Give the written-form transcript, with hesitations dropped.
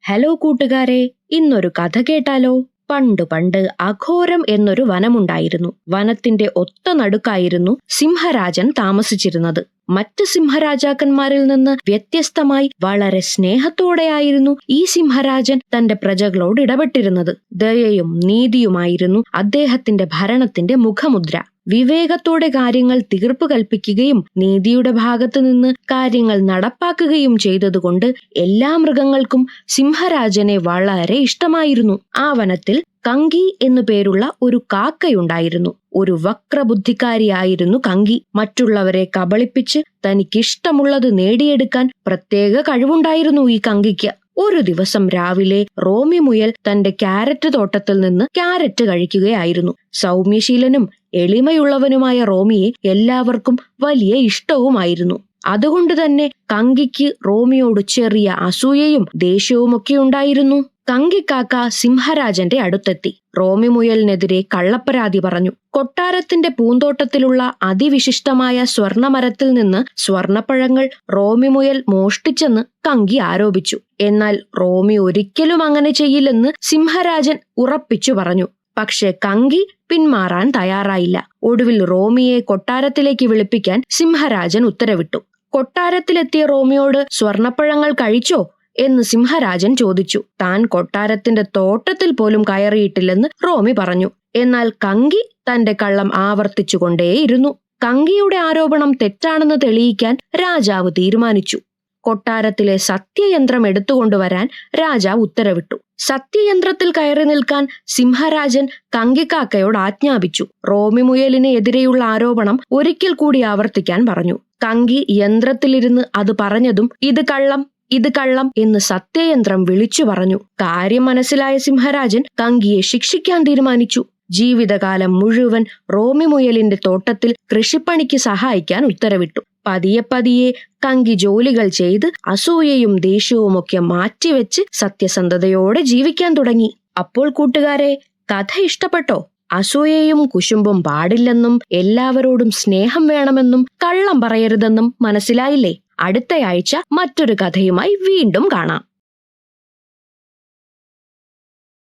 Hello കൂട്ടുകാരെ, ഇന്നൊരു കഥ കേട്ടാലോ? പണ്ട് അഘോരം എന്നൊരു വനമുണ്ടായിരുന്നു. വനത്തിന്റെ ഒത്ത നടുക്കായിരുന്നു സിംഹരാജൻ താമസിച്ചിരുന്നത്. മറ്റ് സിംഹരാജാക്കന്മാരിൽ നിന്ന് വ്യത്യസ്തമായി വളരെ സ്നേഹത്തോടെയായിരുന്നു ഈ സിംഹരാജൻ തന്റെ പ്രജകളോട് ഇടപെട്ടിരുന്നത്. ദയയും നീതിയുമായിരുന്നു അദ്ദേഹത്തിന്റെ ഭരണത്തിന്റെ മുഖമുദ്ര. വിവേകത്തോടെ കാര്യങ്ങൾ തീർപ്പ് കൽപ്പിക്കുകയും നീതിയുടെ ഭാഗത്തു നിന്ന് കാര്യങ്ങൾ നടപ്പാക്കുകയും ചെയ്തതുകൊണ്ട് എല്ലാ മൃഗങ്ങൾക്കും സിംഹരാജനെ വളരെ ഇഷ്ടമായിരുന്നു. ആ വനത്തിൽ കങ്കി എന്നു പേരുള്ള ഒരു കാക്കയുണ്ടായിരുന്നു. ഒരു വക്രബുദ്ധിക്കാരിയായിരുന്നു കങ്കി. മറ്റുള്ളവരെ കബളിപ്പിച്ച് തനിക്കിഷ്ടമുള്ളത് നേടിയെടുക്കാൻ പ്രത്യേക കഴിവുണ്ടായിരുന്നു ഈ കങ്കിക്ക്. ഒരു ദിവസം രാവിലെ റോമി മുയൽ തന്റെ ക്യാരറ്റ് തോട്ടത്തിൽ നിന്ന് ക്യാരറ്റ് കഴിക്കുകയായിരുന്നു. സൗമ്യശീലനും എളിമയുള്ളവനുമായ റോമിയെ എല്ലാവർക്കും വലിയ ഇഷ്ടവുമായിരുന്നു. അതുകൊണ്ട് തന്നെ കങ്കിക്ക് റോമിയോട് ചെറിയ അസൂയയും ദേഷ്യവുമൊക്കെ ഉണ്ടായിരുന്നു. കങ്കിക്കാക്ക സിംഹരാജന്റെ അടുത്തെത്തി റോമി മുയലിനെതിരെ കള്ളപ്പരാതി പറഞ്ഞു. കൊട്ടാരത്തിന്റെ പൂന്തോട്ടത്തിലുള്ള അതിവിശിഷ്ടമായ സ്വർണമരത്തിൽ നിന്ന് സ്വർണപ്പഴങ്ങൾ റോമി മുയൽ മോഷ്ടിച്ചെന്ന് കങ്കി ആരോപിച്ചു. എന്നാൽ റോമി ഒരിക്കലും അങ്ങനെ ചെയ്യില്ലെന്ന് സിംഹരാജൻ ഉറപ്പിച്ചു പറഞ്ഞു. പക്ഷെ കങ്കി പിന്മാറാൻ തയ്യാറായില്ല. ഒടുവിൽ റോമിയെ കൊട്ടാരത്തിലേക്ക് വിളിപ്പിക്കാൻ സിംഹരാജൻ ഉത്തരവിട്ടു. കൊട്ടാരത്തിലെത്തിയ റോമിയോട് സ്വർണപ്പഴങ്ങൾ കഴിച്ചോ എന്ന് സിംഹരാജൻ ചോദിച്ചു. താൻ കൊട്ടാരത്തിന്റെ തോട്ടത്തിൽ പോലും കയറിയിട്ടില്ലെന്ന് റോമി പറഞ്ഞു. എന്നാൽ കങ്കി തന്റെ കള്ളം ആവർത്തിച്ചുകൊണ്ടേയിരുന്നു. കങ്കിയുടെ ആരോപണം തെറ്റാണെന്ന് തെളിയിക്കാൻ രാജാവ് തീരുമാനിച്ചു. കൊട്ടാരത്തിലെ സത്യയന്ത്രം എടുത്തുകൊണ്ടുവരാൻ രാജാവ് ഉത്തരവിട്ടു. സത്യയന്ത്രത്തിൽ കയറി നിൽക്കാൻ സിംഹരാജൻ കങ്കിക്കാക്കയോട് ആജ്ഞാപിച്ചു. റോമി മുയലിന് എതിരെയുള്ള ആരോപണം ഒരിക്കൽ കൂടി ആവർത്തിക്കാൻ പറഞ്ഞു. കങ്കി യന്ത്രത്തിലിരുന്ന് അത് പറഞ്ഞതും ഇത് കള്ളം എന്ന് സത്യയന്ത്രം വിളിച്ചു പറഞ്ഞു. കാര്യം മനസ്സിലായ സിംഹരാജൻ കങ്കിയെ ശിക്ഷിക്കാൻ തീരുമാനിച്ചു. ജീവിതകാലം മുഴുവൻ റോമി മുയലിന്റെ തോട്ടത്തിൽ കൃഷിപ്പണിക്ക് സഹായിക്കാൻ ഉത്തരവിട്ടു. പതിയെ കങ്കി ജോലികൾ ചെയ്ത് അസൂയയും ദേഷ്യവുമൊക്കെ മാറ്റിവെച്ച് സത്യസന്ധതയോടെ ജീവിക്കാൻ തുടങ്ങി. അപ്പോൾ കൂട്ടുകാരെ, കഥ ഇഷ്ടപ്പെട്ടോ? അസൂയയും കുശുമ്പും പാടില്ലെന്നും എല്ലാവരോടും സ്നേഹം വേണമെന്നും കള്ളം പറയരുതെന്നും മനസ്സിലായില്ലേ? അടുത്തയാഴ്ച മറ്റൊരു കഥയുമായി വീണ്ടും കാണാം.